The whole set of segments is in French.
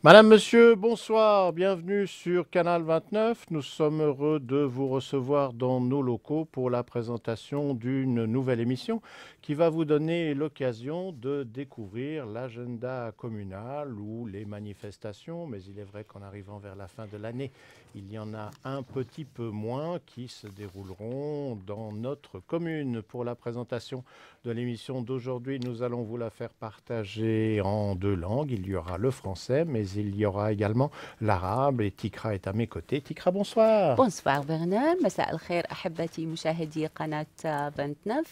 Madame, Monsieur, bonsoir, bienvenue sur Canal 29. Nous sommes heureux de vous recevoir dans nos locaux pour la présentation d'une nouvelle émission qui va vous donner l'occasion de découvrir l'agenda communal ou les manifestations. Mais il est vrai qu'en arrivant vers la fin de l'année, il y en a un petit peu moins qui se dérouleront dans notre commune. Pour la présentation de l'émission d'aujourd'hui, nous allons vous la faire partager en deux langues. Il y aura le français, mais il y aura également l'arabe et Tikra est à mes côtés. Tikra, bonsoir. Bonsoir Bernard, مساء الخير أحبتي مشاهدي قناة 29.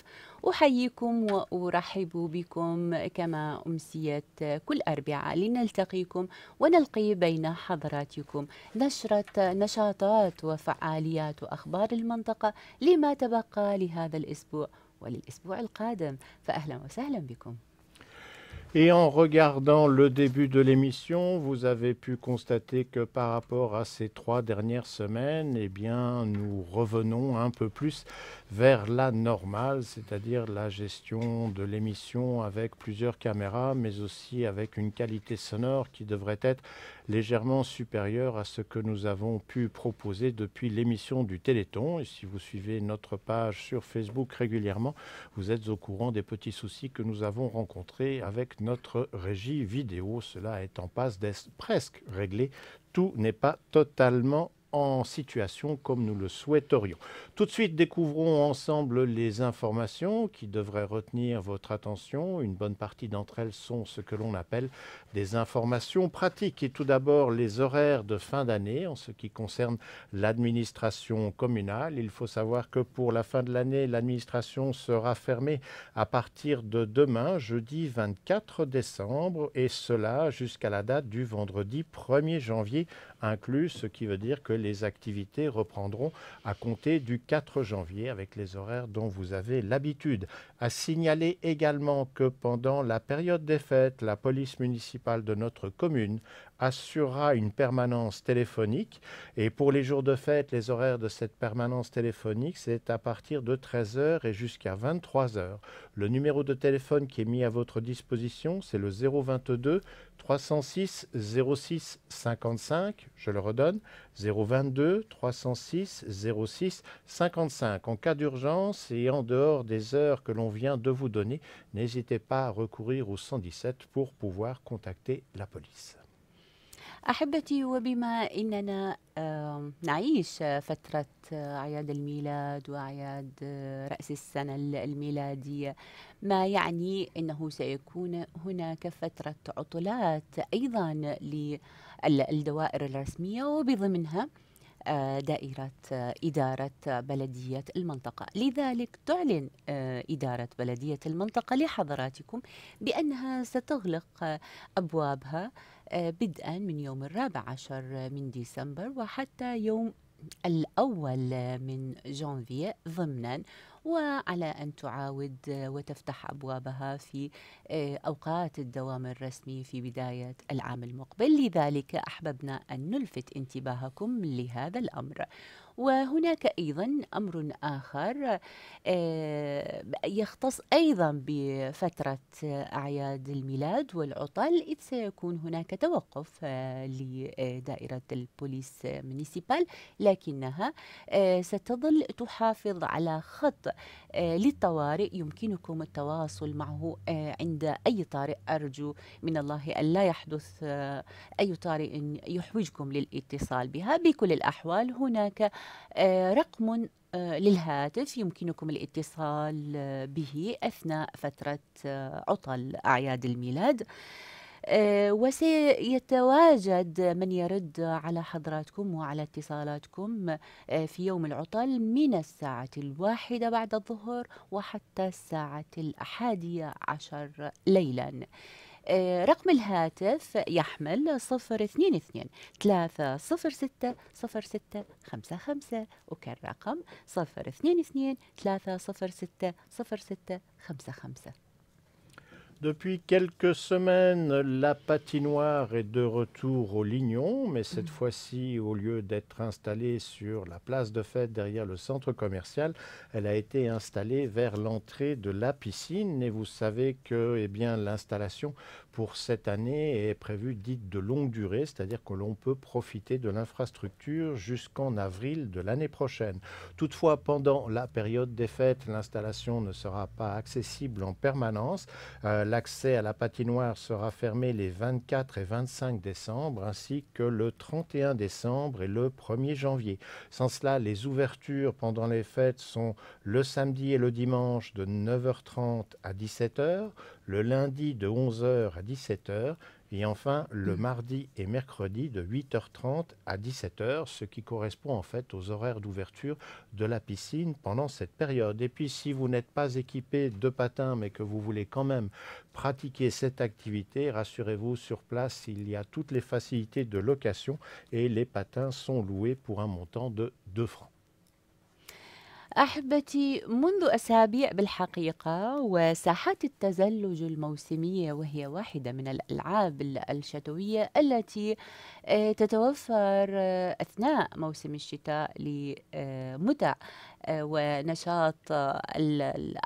أحييكم وأرحب بكم كما أمسية كل أربعاء لنلتقيكم ونلقي بين حضراتكم نشرة نشاطات وفعاليات وأخبار المنطقة لما تبقى لهذا الأسبوع وللأسبوع القادم، فأهلا وسهلا بكم. Et en regardant le début de l'émission, vous avez pu constater que par rapport à ces 3 dernières semaines, eh bien, nous revenons un peu plus vers la normale, c'est-à-dire la gestion de l'émission avec plusieurs caméras, mais aussi avec une qualité sonore qui devrait être légèrement supérieure à ce que nous avons pu proposer depuis l'émission du Téléthon. Et si vous suivez notre page sur Facebook régulièrement, vous êtes au courant des petits soucis que nous avons rencontrés avec notre régie vidéo. Cela est en passe d'être presque réglé. Tout n'est pas totalement en situation comme nous le souhaiterions. Tout de suite, découvrons ensemble les informations qui devraient retenir votre attention. Une bonne partie d'entre elles sont ce que l'on appelle des informations pratiques. Et tout d'abord, les horaires de fin d'année en ce qui concerne l'administration communale. Il faut savoir que pour la fin de l'année, l'administration sera fermée à partir de demain, jeudi 24 décembre, et cela jusqu'à la date du vendredi 1er janvier inclus, ce qui veut dire que les activités reprendront à compter du 4 janvier avec les horaires dont vous avez l'habitude. À signaler également que pendant la période des fêtes, la police municipale de notre commune assurera une permanence téléphonique et pour les jours de fête, les horaires de cette permanence téléphonique, c'est à partir de 13h et jusqu'à 23h. Le numéro de téléphone qui est mis à votre disposition, c'est le 022 306 06 55, je le redonne, 022 306 06 55. En cas d'urgence et en dehors des heures que l'on vient de vous donner, n'hésitez pas à recourir au 117 pour pouvoir contacter la police. أحبتي، وبما أننا نعيش فترة أعياد الميلاد وأعياد رأس السنة الميلادية، ما يعني أنه سيكون هناك فترة عطلات أيضا للدوائر الرسمية وبضمنها دائرة إدارة بلدية المنطقة. لذلك تعلن إدارة بلدية المنطقة لحضراتكم بأنها ستغلق أبوابها بدءا من يوم 14 من ديسمبر وحتى يوم الأول من جانفي ضمنا، وعلى أن تعاود وتفتح أبوابها في أوقات الدوام الرسمي في بداية العام المقبل. لذلك أحببنا أن نلفت انتباهكم لهذا الأمر. وهناك أيضا أمر آخر يختص أيضا بفترة أعياد الميلاد والعطل، إذ سيكون هناك توقف لدائرة البوليس مونيسيبال، لكنها ستظل تحافظ على خط للطوارئ يمكنكم التواصل معه عند أي طارئ. أرجو من الله أن لا يحدث أي طارئ يحوجكم للاتصال بها. بكل الأحوال هناك رقم للهاتف يمكنكم الاتصال به أثناء فترة عطل أعياد الميلاد، وسيتواجد من يرد على حضراتكم وعلى اتصالاتكم في يوم العطل من الساعة 1 بعد الظهر وحتى الساعة 11 ليلاً. رقم الهاتف يحمل 022 306 0655، وكالرقم 022 306 0655. Depuis quelques semaines, la patinoire est de retour au Lignon, mais cette fois-ci, au lieu d'être installée sur la place de fête derrière le centre commercial, elle a été installée vers l'entrée de la piscine. Et vous savez que l'installation pour cette année est prévue dite de longue durée, c'est-à-dire que l'on peut profiter de l'infrastructure jusqu'en avril de l'année prochaine. Toutefois, pendant la période des fêtes, l'installation ne sera pas accessible en permanence. L'accès à la patinoire sera fermé les 24 et 25 décembre, ainsi que le 31 décembre et le 1er janvier. Sans cela, les ouvertures pendant les fêtes sont le samedi et le dimanche de 9h30 à 17h, le lundi de 11h à 17h, et enfin le mardi et mercredi de 8h30 à 17h, ce qui correspond en fait aux horaires d'ouverture de la piscine pendant cette période. Et puis si vous n'êtes pas équipé de patins mais que vous voulez quand même pratiquer cette activité, rassurez-vous, sur place il y a toutes les facilités de location et les patins sont loués pour un montant de 2 francs. أحبتي، منذ أسابيع بالحقيقة وساحات التزلج الموسمية، وهي واحدة من الألعاب الشتوية التي تتوفر أثناء موسم الشتاء لمتع ونشاط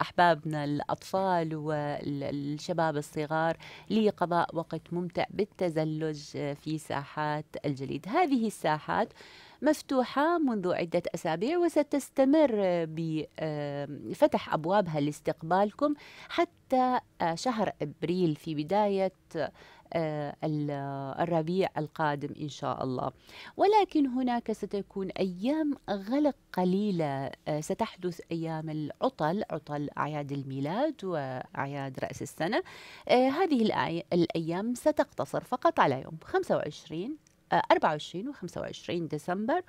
أحبابنا الأطفال والشباب الصغار لقضاء وقت ممتع بالتزلج في ساحات الجليد. هذه الساحات مفتوحة منذ عدة أسابيع وستستمر بفتح أبوابها لاستقبالكم حتى شهر أبريل في بداية الربيع القادم إن شاء الله. ولكن هناك ستكون أيام غلق قليلة ستحدث أيام العطل، عطل أعياد الميلاد وأعياد رأس السنة. هذه الأيام ستقتصر فقط على يوم 24 و 25 ديسمبر،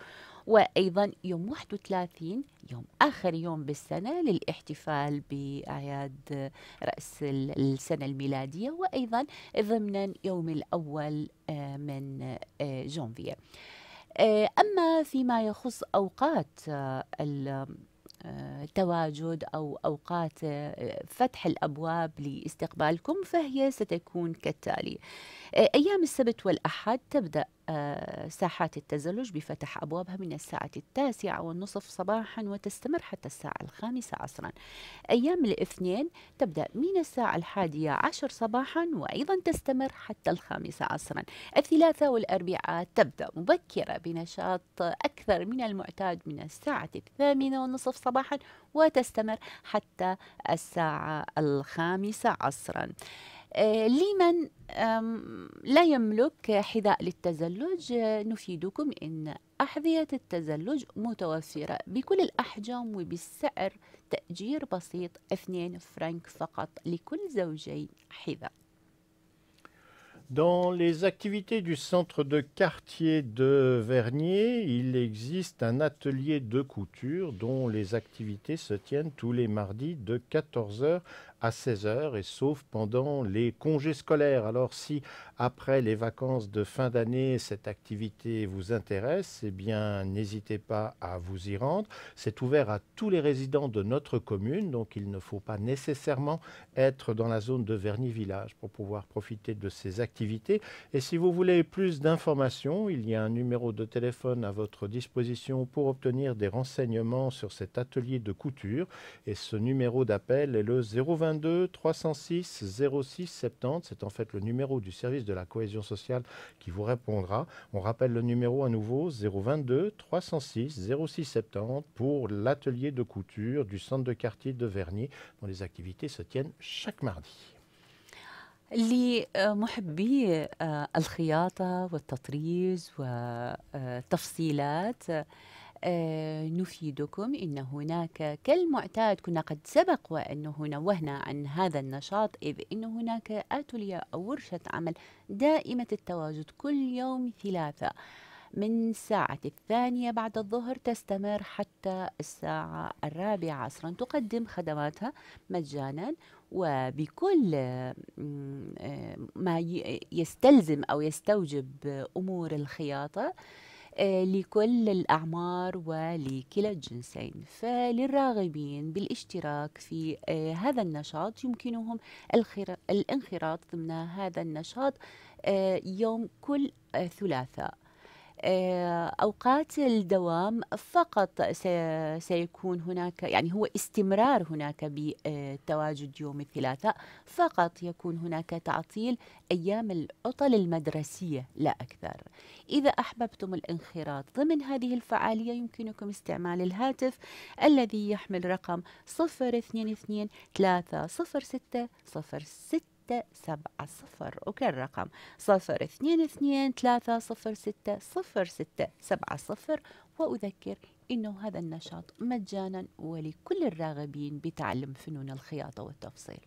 وأيضا يوم 31 يوم آخر يوم بالسنة للاحتفال بأعياد رأس السنة الميلادية، وأيضا ضمنا يوم الأول من جانفي. أما فيما يخص أوقات التواجد أو أوقات فتح الأبواب لاستقبالكم فهي ستكون كالتالي: أيام السبت والأحد تبدأ ساحات التزلج بفتح أبوابها من الساعة 9:30 صباحا وتستمر حتى الساعة 5 عصرا. أيام الاثنين تبدأ من الساعة 11 صباحا وأيضا تستمر حتى 5 عصرا. الثلاثاء والأربعاء تبدأ مبكرة بنشاط أكثر من المعتاد من الساعة 8:30 صباحا وتستمر حتى الساعة 5 عصرا. لمن لا يملك حذاء للتزلج نفيدكم أن أحذية التزلج متوفرة بكل الأحجام وبالسعر تأجير بسيط 2 فرنك فقط لكل زوجين حذاء. Dans les activités du centre de quartier de Vernier, il existe un atelier de couture dont les activités se tiennent tous les mardis de 14h à 16 heures, et sauf pendant les congés scolaires. Alors si après les vacances de fin d'année cette activité vous intéresse, eh bien n'hésitez pas à vous y rendre. C'est ouvert à tous les résidents de notre commune, donc il ne faut pas nécessairement être dans la zone de Verny-Village pour pouvoir profiter de ces activités. Et si vous voulez plus d'informations, il y a un numéro de téléphone à votre disposition pour obtenir des renseignements sur cet atelier de couture. Et ce numéro d'appel est le 022 306 06 70. C'est en fait le numéro du service de la cohésion sociale qui vous répondra. On rappelle le numéro à nouveau, 022 306 06 70, pour l'atelier de couture du centre de quartier de Verny, dont les activités se tiennent chaque mardi. لمحبي الخياطة والتطريز والتفصيلات، نفيدكم إن هناك كالمعتاد كنا قد سبق وأنه نوهنا عن هذا النشاط، إذ أن هناك أتولية أو ورشة عمل دائمة التواجد كل يوم ثلاثاء من الساعة 2 بعد الظهر تستمر حتى الساعة 4 عصرا. تقدم خدماتها مجانا وبكل ما يستلزم أو يستوجب أمور الخياطة لكل الأعمار ولكلا الجنسين. فللراغبين بالاشتراك في هذا النشاط يمكنهم الانخراط ضمن هذا النشاط يوم كل ثلاثاء. أوقات الدوام فقط سيكون هناك، يعني هو استمرار هناك بتواجد يوم الثلاثاء، فقط يكون هناك تعطيل أيام العطل المدرسية لا أكثر. إذا أحببتم الانخراط ضمن هذه الفعالية يمكنكم استعمال الهاتف الذي يحمل رقم 022 306 06 7 وكان رقم 022 306 06 7. وأذكر أنه هذا النشاط مجانا ولكل الراغبين بتعلم فنون الخياطة والتفصيل.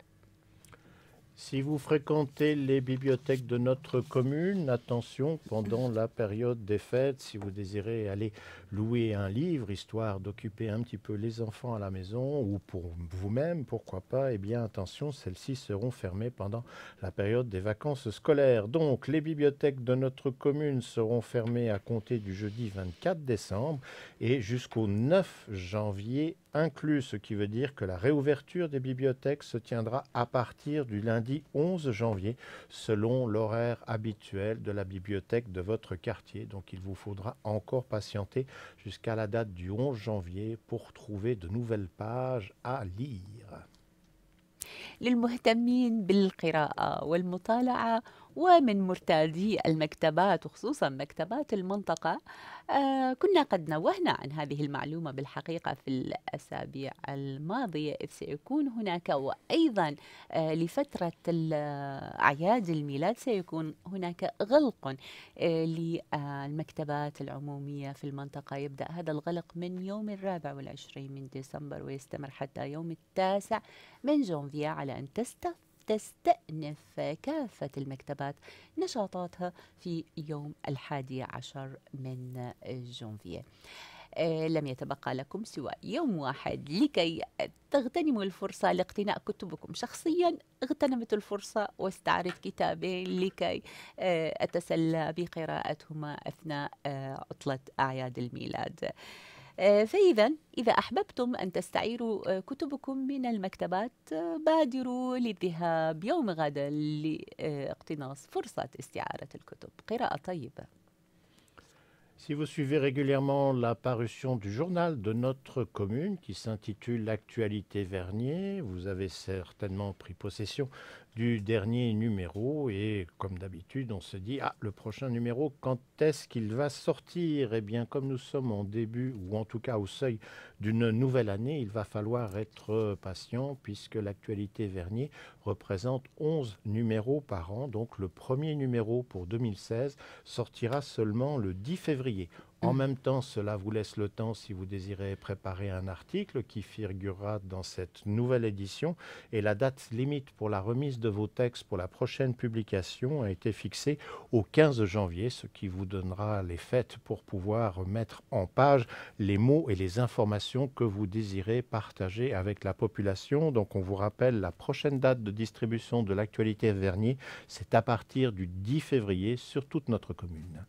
Si vous fréquentez les bibliothèques de notre commune, attention, pendant la période des fêtes, si vous désirez aller louer un livre, histoire d'occuper un petit peu les enfants à la maison, ou pour vous-même, pourquoi pas, eh bien attention, celles-ci seront fermées pendant la période des vacances scolaires. Donc, les bibliothèques de notre commune seront fermées à compter du jeudi 24 décembre et jusqu'au 9 janvier inclus, ce qui veut dire que la réouverture des bibliothèques se tiendra à partir du lundi 11 janvier, selon l'horaire habituel de la bibliothèque de votre quartier. Donc il vous faudra encore patienter jusqu'à la date du 11 janvier pour trouver de nouvelles pages à lire. للمهتمين بالقراءة والمطالعة ومن مرتادي المكتبات وخصوصا مكتبات المنطقة، كنا قد نوهنا عن هذه المعلومة بالحقيقة في الأسابيع الماضية، إذ سيكون هناك وأيضا لفترة أعياد الميلاد سيكون هناك غلق للمكتبات العمومية في المنطقة. يبدأ هذا الغلق من يوم 24 من ديسمبر ويستمر حتى يوم 9 من جانفيا، على أن تستأنف كافة المكتبات نشاطاتها في يوم 11 من جانفيا. لم يتبقى لكم سوى يوم واحد لكي تغتنموا الفرصة لاقتناء كتبكم. شخصيا اغتنمت الفرصة واستعرض كتابين لكي أتسلى بقراءتهما أثناء عطلة أعياد الميلاد. فإذا إذا أحببتم أن تستعيروا كتبكم من المكتبات بادروا للذهاب يوم غدا لاقتناص فرصة استعارة الكتب. قراءة طيبة. Si vous suivez régulièrement la parution du journal de notre commune qui s'intitule L'actualité Vernier, vous avez certainement pris possession du dernier numéro et comme d'habitude on se dit le prochain numéro, quand est-ce qu'il va sortir? Eh bien comme nous sommes en début ou en tout cas au seuil d'une nouvelle année, il va falloir être patient puisque l'actualité Vernier représente 11 numéros par an. Donc le premier numéro pour 2016 sortira seulement le 10 février. En même temps, cela vous laisse le temps, si vous désirez préparer un article qui figurera dans cette nouvelle édition. Et la date limite pour la remise de vos textes pour la prochaine publication a été fixée au 15 janvier, ce qui vous donnera les fêtes pour pouvoir mettre en page les mots et les informations que vous désirez partager avec la population. Donc on vous rappelle, la prochaine date de distribution de l'actualité Vernier, c'est à partir du 10 février sur toute notre commune.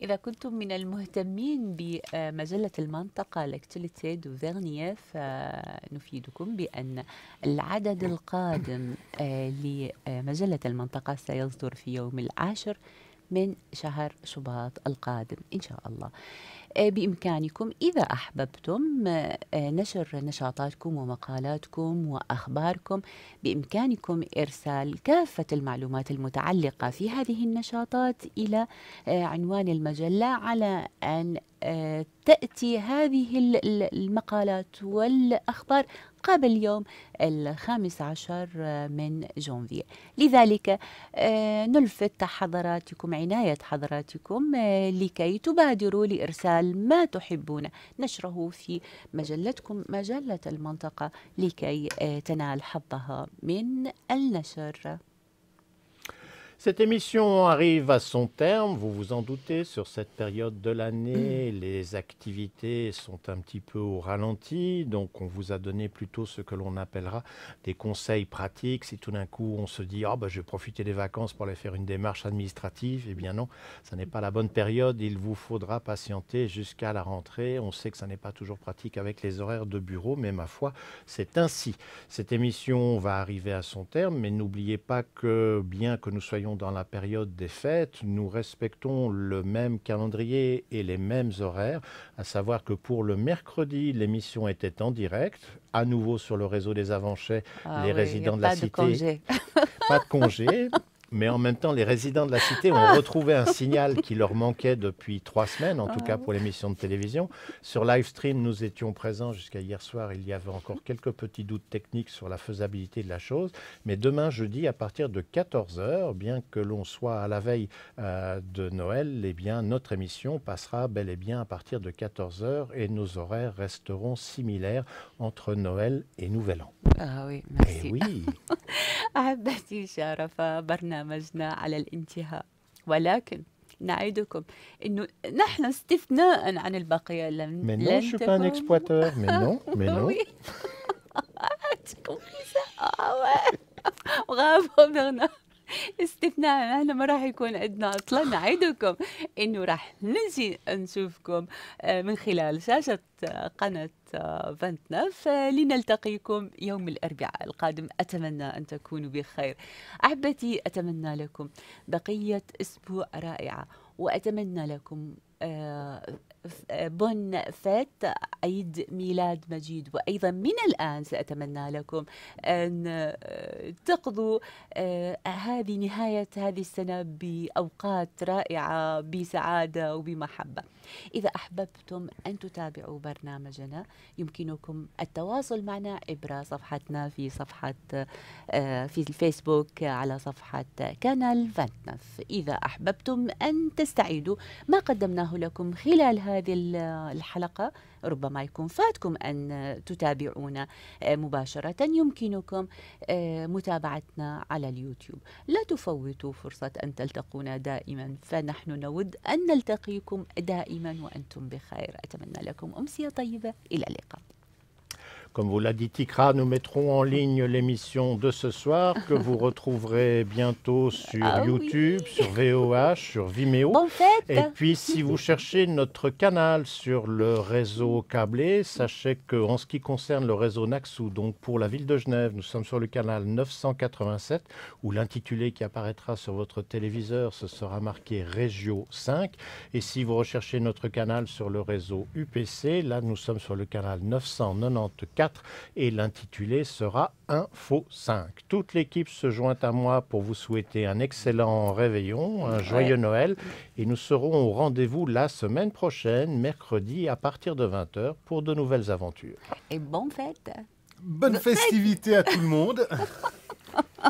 إذا كنتم من المهتمين بمجلة المنطقة لاكتيليتي دو فيرنييه فنفيدكم بأن العدد القادم لمجلة المنطقة سيصدر في يوم 10 من شهر شباط القادم إن شاء الله. بإمكانكم إذا أحببتم نشر نشاطاتكم ومقالاتكم وأخباركم، بإمكانكم إرسال كافة المعلومات المتعلقة في هذه النشاطات إلى عنوان المجلة، على أن تأتي هذه المقالات والأخبار قبل يوم 15 من جونفي. لذلك نلفت حضراتكم عناية حضراتكم لكي تبادروا لإرسال ما تحبون نشره في مجلتكم مجلة المنطقة لكي تنال حظها من النشر. Cette émission arrive à son terme, vous vous en doutez, sur cette période de l'année, les activités sont un petit peu au ralenti, donc on vous a donné plutôt ce que l'on appellera des conseils pratiques. Si tout d'un coup on se dit « Ah, je vais profiter des vacances pour aller faire une démarche administrative », eh bien non, ça n'est pas la bonne période, il vous faudra patienter jusqu'à la rentrée. On sait que ça n'est pas toujours pratique avec les horaires de bureau, mais ma foi, c'est ainsi. Cette émission va arriver à son terme, mais n'oubliez pas que bien que nous soyons dans la période des fêtes, nous respectons le même calendrier et les mêmes horaires, à savoir que pour le mercredi, l'émission était en direct, à nouveau sur le réseau des Avanchais, les résidents de la cité. Pas de congé. Mais en même temps, les résidents de la cité ont retrouvé un signal qui leur manquait depuis 3 semaines, en tout cas pour l'émission de télévision. Sur Livestream, nous étions présents jusqu'à hier soir. Il y avait encore quelques petits doutes techniques sur la faisabilité de la chose. Mais demain, jeudi, à partir de 14 h, bien que l'on soit à la veille de Noël, eh bien, notre émission passera bel et bien à partir de 14 h et nos horaires resteront similaires entre Noël et Nouvel An. Ah oui, merci. Et oui. أحبتي شرفة برنامجنا على الانتهاء، ولكن نعدكم إنه نحن استثناء عن البقية Mais non, je ne suis pas un exploiteur. Mais non, mais non. وغابوا برنا استثناء، احنا ما راح يكون عندنا اصلا. نعدكم انه راح نجي نشوفكم من خلال شاشة قناة 29 لنلتقيكم يوم الأربعاء القادم. أتمنى أن تكونوا بخير. أحبتي، أتمنى لكم بقية أسبوع رائعة، وأتمنى لكم بون فات عيد ميلاد مجيد. وأيضا من الآن سأتمنى لكم أن تقضوا هذه نهاية هذه السنة بأوقات رائعة بسعادة وبمحبة. إذا أحببتم أن تتابعوا برنامجنا يمكنكم التواصل معنا عبر صفحتنا في صفحة في الفيسبوك على صفحة كانال 29. إذا أحببتم أن تستعيدوا ما قدمناه لكم خلال هذه الحلقة، ربما يكون فاتكم أن تتابعونا مباشرة، يمكنكم متابعتنا على اليوتيوب. لا تفوتوا فرصة أن تلتقونا دائما، فنحن نود أن نلتقيكم دائما وأنتم بخير. أتمنى لكم أمسية طيبة، إلى اللقاء. Comme vous l'a dit Tikra, nous mettrons en ligne l'émission de ce soir que vous retrouverez bientôt sur YouTube, sur VOH, sur Vimeo. Bonne fête. Et puis si vous cherchez notre canal sur le réseau câblé, sachez qu'en ce qui concerne le réseau Naxou, donc pour la ville de Genève, nous sommes sur le canal 987 où l'intitulé qui apparaîtra sur votre téléviseur, ce sera marqué Régio 5. Et si vous recherchez notre canal sur le réseau UPC, là nous sommes sur le canal 994 et l'intitulé sera Info 5. Toute l'équipe se joint à moi pour vous souhaiter un excellent réveillon, un joyeux Noël, et nous serons au rendez-vous la semaine prochaine, mercredi à partir de 20 h pour de nouvelles aventures. Et bonne fête. Bonne festivité à tout le monde.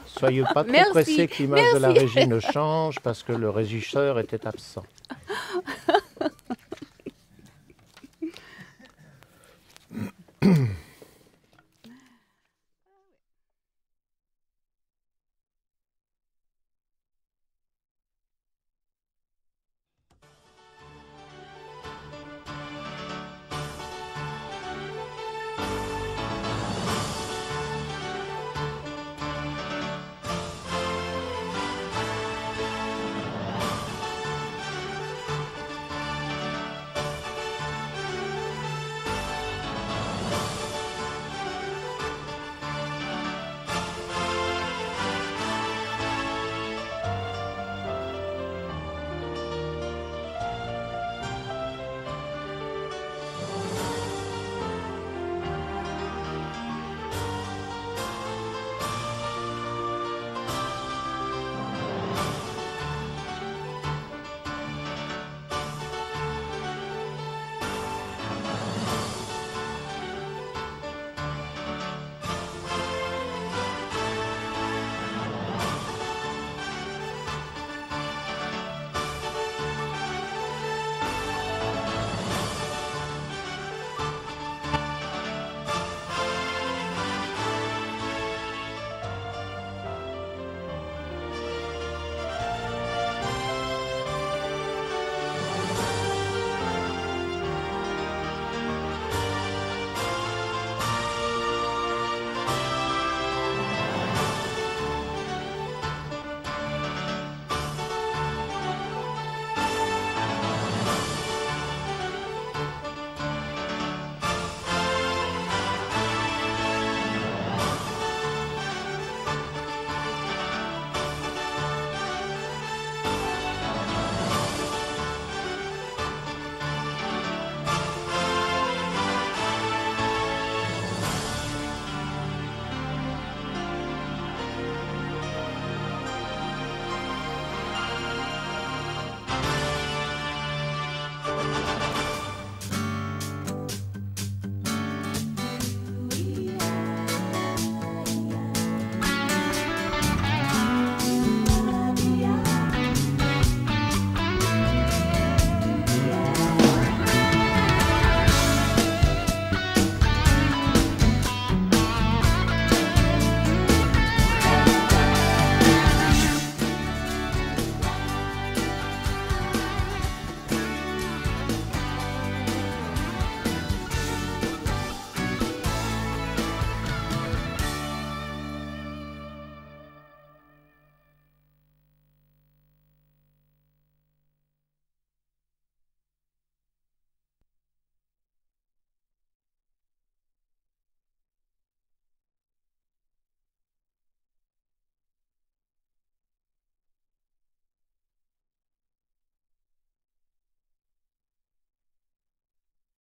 Soyez pas trop pressés que l'image de la régie ne change parce que le régisseur était absent.